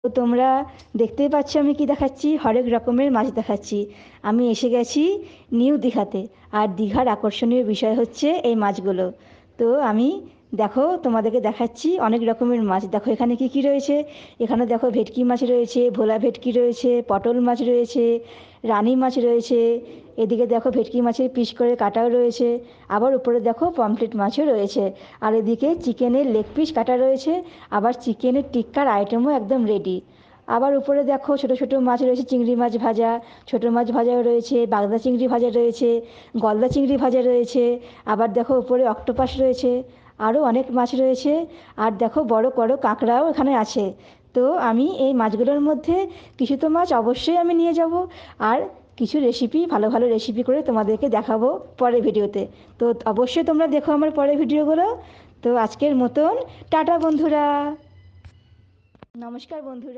তো তোমরা দেখতেই পাচ্ছ আমি কি দেখাচ্ছি, হরেক রকমের মাছ দেখাচ্ছি। আমি এসে গেছি নিউ দীঘাতে। আর দীঘার আকর্ষণীয় বিষয় হচ্ছে এই মাছগুলো। তো আমি দেখো তোমাদেরকে দেখাচ্ছি অনেক রকমের মাছ। দেখো এখানে কি কি রয়েছে। এখানে দেখো ভেটকি মাছ রয়েছে, ভোলা ভেটকি রয়েছে, পটল মাছ রয়েছে, রানী মাছ রয়েছে। এদিকে দেখো ভেটকি মাছের পিস করে কাটাও রয়েছে। আবার উপরে দেখো পমফ্রেট মাছও রয়েছে। আর এদিকে চিকেনের লেগ পিস কাটা রয়েছে। আবার চিকেনের টিক্কার আইটেমও একদম রেডি। আবার উপরে দেখো ছোট ছোট মাছ রয়েছে, চিংড়ি মাছ ভাজা, ছোট মাছ ভাজাও রয়েছে, বাগদা চিংড়ি ভাজা রয়েছে, গলদা চিংড়ি ভাজা রয়েছে। আবার দেখো উপরে অক্টোপাস রয়েছে, আরও অনেক মাছ রয়েছে। আর দেখো বড় বড় কাঁকড়াও এখানে আছে। তো আমি এই মাছগুলোর মধ্যে কিছু তো মাছ অবশ্যই আমি নিয়ে যাব। আর কিছু রেসিপি, ভালো ভালো রেসিপি করে তোমাদেরকে দেখাবো পরের ভিডিওতে। তো অবশ্যই তোমরা দেখো আমার পরের ভিডিওগুলো। তো আজকের মতন টাটা বন্ধুরা। নমস্কার বন্ধুরা।